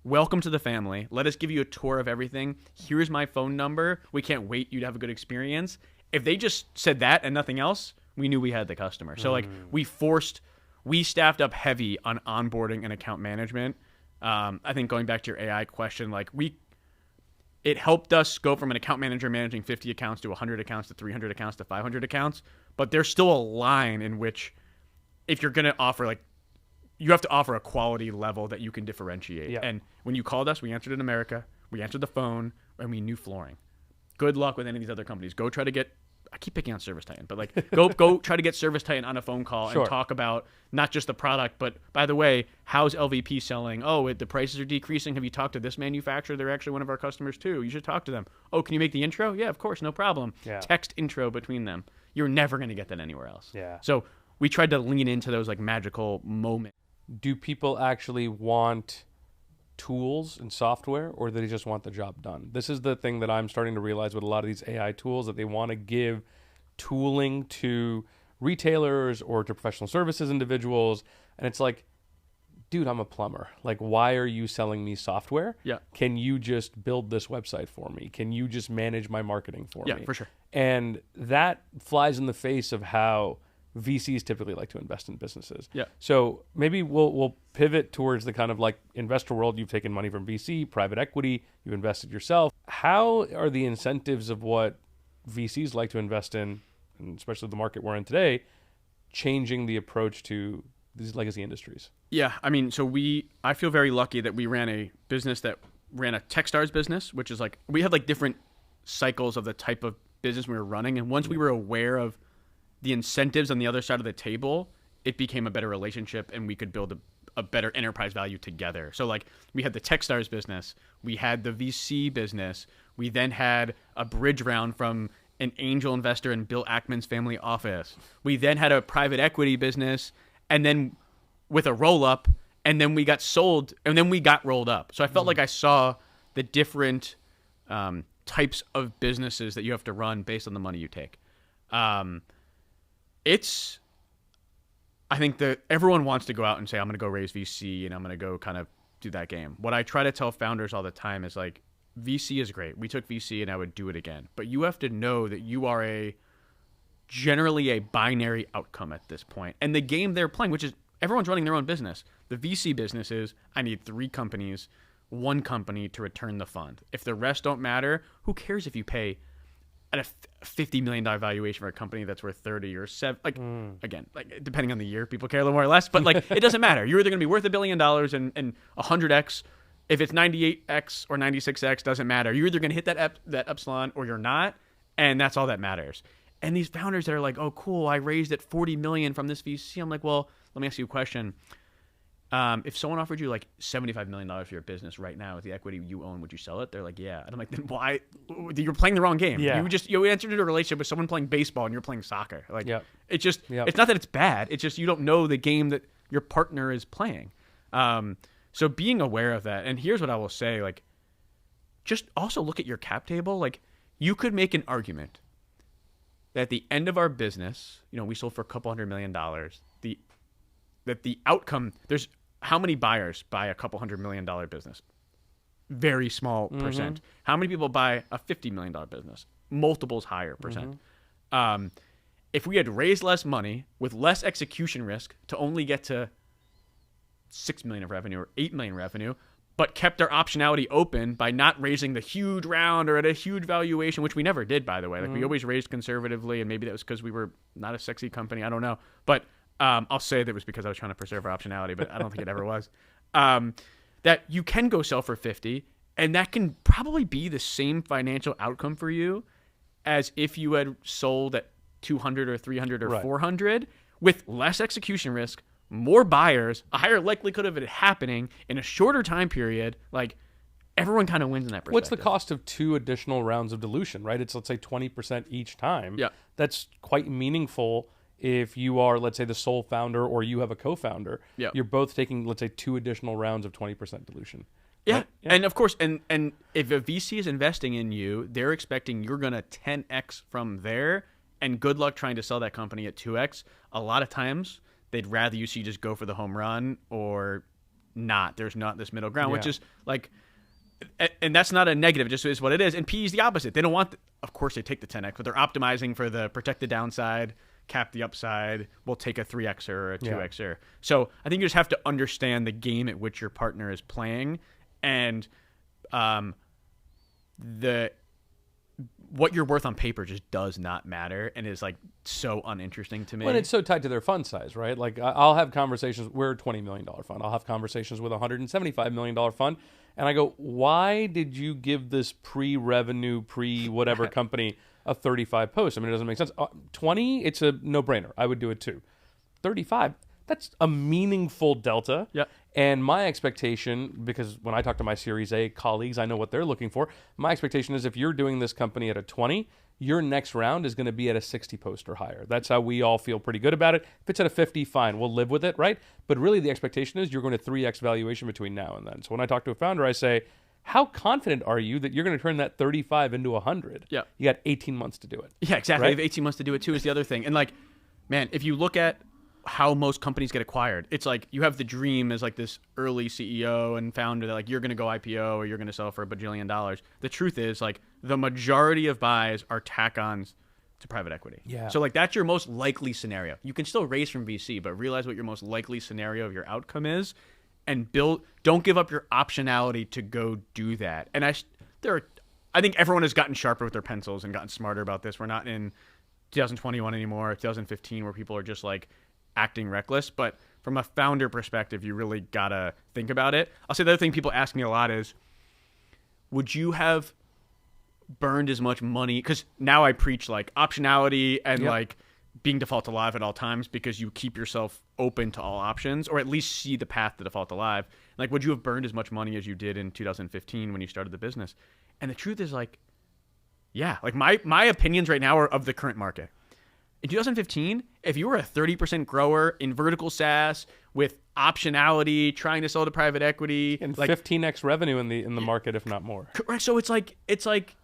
welcome to the family. Let us give you a tour of everything. Here's my phone number. We can't wait you to have a good experience. If they just said that and nothing else, we knew we had the customer. So like we staffed up heavy on onboarding and account management. I think going back to your AI question, like it helped us go from an account manager managing 50 accounts to 100 accounts to 300 accounts to 500 accounts. But there's still a line in which if you're going to offer like, you have to offer a quality level that you can differentiate. Yep. And when you called us, we answered in America, we answered the phone, and we knew flooring. Good luck with any of these other companies. Go try to get, I keep picking on ServiceTitan, but like go try to get ServiceTitan on a phone call and talk about not just the product, but by the way, how's LVP selling? Oh, the prices are decreasing. Have you talked to this manufacturer? They're actually one of our customers too. You should talk to them. Oh, can you make the intro? Yeah, of course, no problem. Yeah. Text intro between them. You're never going to get that anywhere else. Yeah. So we tried to lean into those like magical moments. Do people actually want tools and software, or do they just want the job done? This is the thing that I'm starting to realize with a lot of these AI tools, that they want to give tooling to retailers or to professional services individuals. And it's like, dude, I'm a plumber. Like, why are you selling me software? Yeah. Can you just build this website for me? Can you just manage my marketing for me? Yeah, for sure. And that flies in the face of how VCs typically like to invest in businesses. Yeah. So maybe we'll pivot towards the kind of like investor world. You've taken money from VC, private equity, you've invested yourself. How are the incentives of what VCs like to invest in, and especially the market we're in today, changing the approach to these legacy industries? Yeah, I mean, so I feel very lucky that we ran a business that ran a Techstars business, which is like, we had like different cycles of the type of business we were running. And once we were aware of the incentives on the other side of the table, it became a better relationship and we could build a better enterprise value together. So like we had the Techstars business, we had the VC business, we then had a bridge round from an angel investor in Bill Ackman's family office. We then had a private equity business, and then with a roll up, and then we got sold, and then we got rolled up. So I felt like I saw the different types of businesses that you have to run based on the money you take. I think that everyone wants to go out and say, I'm going to go raise VC and I'm going to go kind of do that game. What I try to tell founders all the time is like, VC is great. We took VC and I would do it again. But you have to know that you are generally a binary outcome at this point. And the game they're playing, which is everyone's running their own business. The VC business is, I need 3 companies, 1 company to return the fund. If the rest don't matter, who cares if you pay at a $50 million valuation for a company that's worth 30 or 7? Like, again, like depending on the year, people care a little more or less. But like, it doesn't matter. You're either going to be worth $1 billion and 100x. If it's 98x or 96x, doesn't matter. You're either going to hit that epsilon or you're not, and that's all that matters. And these founders that are like, oh, cool, I raised at 40 million from this VC. I'm like, well, let me ask you a question. If someone offered you like $75 million for your business right now with the equity you own, would you sell it? They're like, yeah. And I'm like, then why? You're playing the wrong game. Yeah. You entered into a relationship with someone playing baseball and you're playing soccer. Like, it's just, Yep. It's not that it's bad. It's just you don't know the game that your partner is playing. So being aware of that, and here's what I will say, like, just also look at your cap table. Like, you could make an argument that at the end of our business, we sold for a couple $100 million. That the outcome, there's how many buyers buy a couple $100 million business? Very small percent. How many people buy a $50 million business? Multiples higher percent. If we had raised less money with less execution risk to only get to 6 million of revenue or 8 million revenue, but kept our optionality open by not raising the huge round or at a huge valuation, which we never did, by the way. Like, we always raised conservatively, and maybe that was because we were not a sexy company. I don't know. But I'll say that was because I was trying to preserve our optionality, but I don't think it ever was. That you can go sell for 50, and that can probably be the same financial outcome for you as if you had sold at 200 or 300 or 400 with less execution risk, more buyers, a higher likelihood of it happening in a shorter time period. Like, everyone kind of wins in that perspective. What's the cost of 2 additional rounds of dilution, right? It's, let's say, 20% each time. Yeah. That's quite meaningful if you are, let's say, the sole founder or you have a co-founder. Yeah. You're both taking, let's say, 2 additional rounds of 20% dilution. Yeah. Right? And of course, and if a VC is investing in you, they're expecting you're going to 10x from there, and good luck trying to sell that company at 2x. A lot of times, they'd rather you see just go for the home run or not. There's not this middle ground, which is like, and that's not a negative. It just is what it is. And PE is the opposite. They don't want, of course, they take the 10x, but they're optimizing for the protect the downside, cap the upside. We'll take a 3xer or a 2xer. So I think you just have to understand the game at which your partner is playing, and what you're worth on paper just does not matter and is like so uninteresting to me. Well, it's so tied to their fund size, right? Like, I'll have conversations. We're a $20 million fund. I'll have conversations with a $175 million fund, and I go, why did you give this pre-revenue, pre-whatever company a 35 post? I mean, it doesn't make sense. 20, it's a no-brainer. I would do it too. 35, that's a meaningful delta. Yeah. And my expectation, because when I talk to my Series A colleagues, I know what they're looking for. My expectation is if you're doing this company at a 20, your next round is going to be at a 60 post or higher. That's how we all feel pretty good about it. If it's at a 50, fine, we'll live with it, right? But really the expectation is you're going to 3x valuation between now and then. So when I talk to a founder, I say, how confident are you that you're going to turn that 35 into 100? Yeah. You got 18 months to do it. Yeah, exactly. Right? You have 18 months to do it too is the other thing. And like, man, if you look at how most companies get acquired, it's like you have the dream as like this early CEO and founder that like you're going to go IPO or you're going to sell for $1 bajillion. The truth is like the majority of buys are tack-ons to private equity. Yeah. So like that's your most likely scenario. You can still raise from VC, but realize what your most likely scenario of your outcome is, and don't give up your optionality to go do that. And I think everyone has gotten sharper with their pencils and gotten smarter about this. We're not in 2021 anymore, 2015, where people are just like acting reckless. But from a founder perspective, you really gotta think about it. I'll say the other thing people ask me a lot is, would you have burned as much money? Because now I preach like optionality and like being default alive at all times, because you keep yourself open to all options, or at least see the path to default alive. Like, would you have burned as much money as you did in 2015 when you started the business? And the truth is like, yeah, like my opinions right now are of the current market. In 2015, if you were a 30% grower in vertical SaaS with optionality, trying to sell to private equity, And like 15x revenue in the market, if not more. Correct. So it's like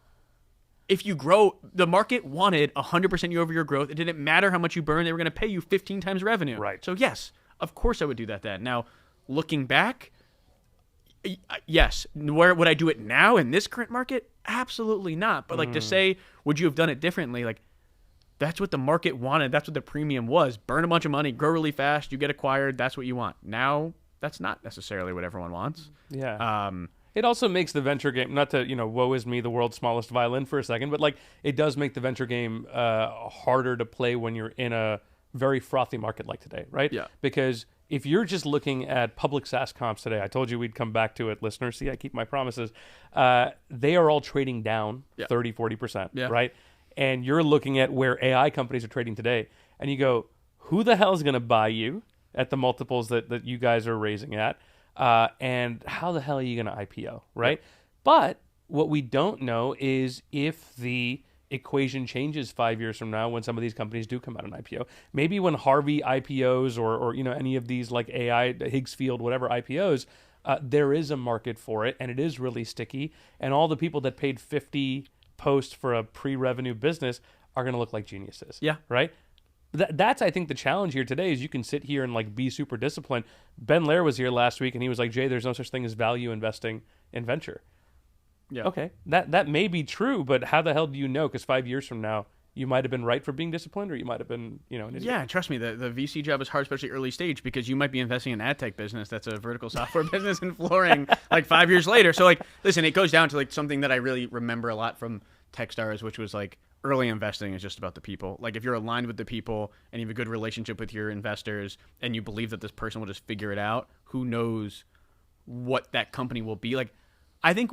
if you grow, the market wanted 100% year-over-year growth. It didn't matter how much you burned. They were going to pay you 15 times revenue. Right. So yes, of course I would do that then. Now, looking back, yes. Where would I do it now in this current market? Absolutely not. But like to say, would you have done it differently? Like that's what the market wanted. That's what the premium was. Burn a bunch of money, grow really fast, you get acquired. That's what you want. Now, that's not necessarily what everyone wants. Yeah. It also makes the venture game, not to, woe is me, the world's smallest violin for a second, but like it does make the venture game harder to play when you're in a very frothy market like today, right? Yeah. Because if you're just looking at public SaaS comps today, I told you we'd come back to it, listeners. See, I keep my promises. They are all trading down 30, 40%, right? And you're looking at where AI companies are trading today, and you go, who the hell is going to buy you at the multiples that you guys are raising at? And how the hell are you going to IPO, right? Yep. But what we don't know is if the equation changes 5 years from now when some of these companies do come out on IPO. Maybe when Harvey IPOs or any of these like AI, Higgsfield, whatever IPOs, there is a market for it, and it is really sticky, and all the people that paid 50 post for a pre-revenue business are going to look like geniuses. Yeah. Right? That's, I think, the challenge here today is you can sit here and like be super disciplined. Ben Lair was here last week and he was like, Jay, there's no such thing as value investing in venture. Yeah. Okay. That may be true, but how the hell do you know? Because 5 years from now, you might have been right for being disciplined, or you might have been, an idiot. Yeah, trust me, the VC job is hard, especially early stage, because you might be investing in an ad tech business that's a vertical software business in flooring like 5 years later. So like, listen, it goes down to like something that I really remember a lot from Techstars, which was like early investing is just about the people. Like if you're aligned with the people and you have a good relationship with your investors and you believe that this person will just figure it out, who knows what that company will be. Like I think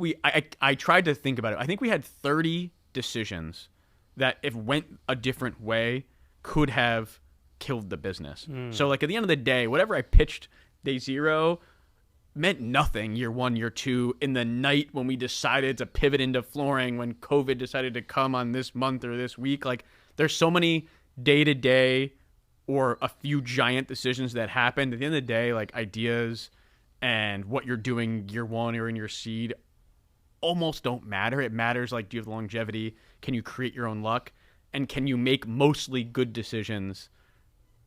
I tried to think about it. I think we had 30 decisions that if went a different way could have killed the business. So like at the end of the day, whatever I pitched day zero meant nothing year one, year two, in the night when we decided to pivot into flooring, when COVID decided to come on this month or this week. Like there's so many day-to-day or a few giant decisions that happened. At the end of the day, like ideas and what you're doing year one or in your seed almost don't matter. It matters like, do you have the longevity? Can you create your own luck? And can you make mostly good decisions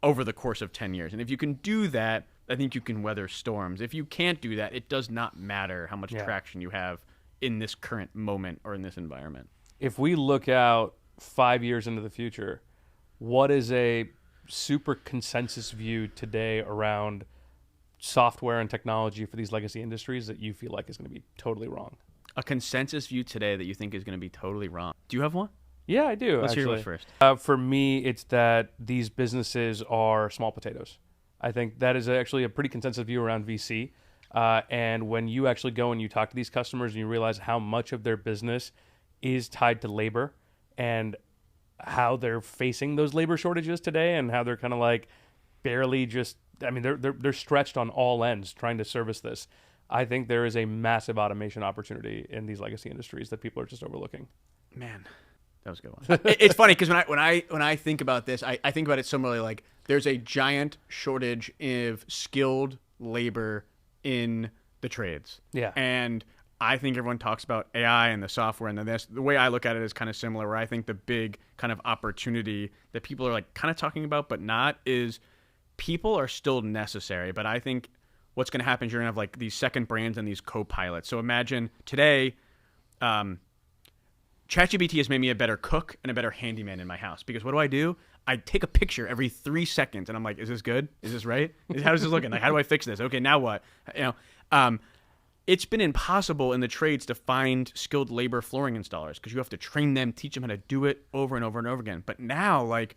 over the course of 10 years? And if you can do that, I think you can weather storms. If you can't do that, it does not matter how much traction you have in this current moment or in this environment. If we look out 5 years into the future, what is a super consensus view today around software and technology for these legacy industries that you feel like is going to be totally wrong? A consensus view today that you think is going to be totally wrong. Do you have one? Yeah, I do. Let's actually. hear yours first. For me, it's that these businesses are small potatoes. I think that is actually a pretty consensus view around VC. And when you actually go and you talk to these customers and you realize how much of their business is tied to labor and how they're facing those labor shortages today and how they're kind of like barely just, I mean, they're stretched on all ends trying to service this. I think there is a massive automation opportunity in these legacy industries that people are just overlooking. Man, that was a good one. It's funny because when I think about this, I think about it similarly. Like there's a giant shortage of skilled labor in the trades. Yeah. And I think everyone talks about AI and the software and the way I look at it is kind of similar, where I think the big kind of opportunity that people are like kind of talking about but not is people are still necessary. But I think what's going to happen is you're going to have like these second brands and these co-pilots. So imagine today, ChatGPT has made me a better cook and a better handyman in my house, because what do? I take a picture every 3 seconds and I'm like, is this good? Is this right? How is this looking? Like, how do I fix this? Okay, now what? It's been impossible in the trades to find skilled labor flooring installers because you have to train them, teach them how to do it over and over and over again. But now, like,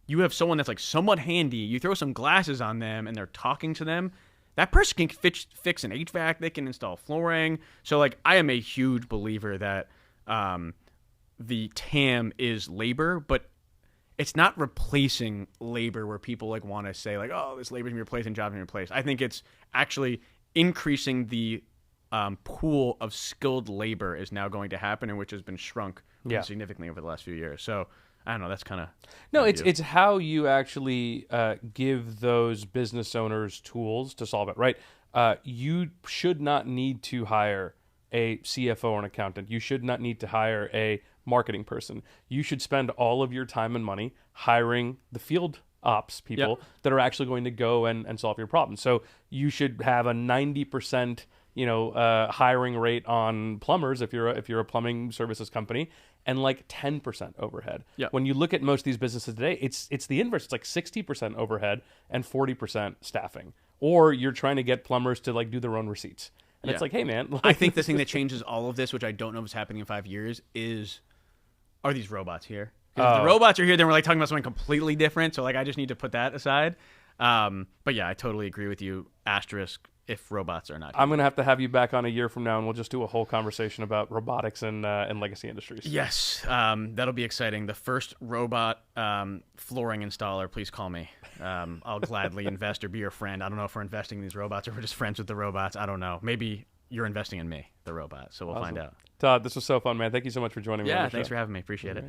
you have someone that's like somewhat handy. You throw some glasses on them and they're talking to them. That person can fix an HVAC. They can install flooring. So, like, I am a huge believer that the TAM is labor, but it's not replacing labor where people like want to say like, oh, this labor's going to be replacing jobs being replaced. I think it's actually increasing the pool of skilled labor is now going to happen, and which has been shrunk significantly over the last few years. So I don't know. That's kind of no. It's how you actually give those business owners tools to solve it. Right. You should not need to hire a CFO or an accountant. You should not need to hire a marketing person. You should spend all of your time and money hiring the field ops people that are actually going to go and solve your problem. So you should have a 90% hiring rate on plumbers if you're a plumbing services company, and like 10% overhead. When you look at most of these businesses today, it's the inverse. It's like 60% overhead and 40% staffing. Or you're trying to get plumbers to like do their own receipts. And it's like, hey man. I think the thing that changes all of this, which I don't know if it's happening in 5 years, are these robots here? If the robots are here, then we're like talking about something completely different. So like I just need to put that aside. But yeah, I totally agree with you. Asterisk if robots are not here. I'm going to have you back on a year from now, and we'll just do a whole conversation about robotics and legacy industries. Yes, that'll be exciting. The first robot flooring installer, please call me. I'll gladly invest or be your friend. I don't know if we're investing in these robots or we're just friends with the robots. I don't know. Maybe you're investing in me, the robot. So we'll find out. Todd, this was so fun, man. Thank you so much for joining me. Yeah, thanks for having me. Appreciate it.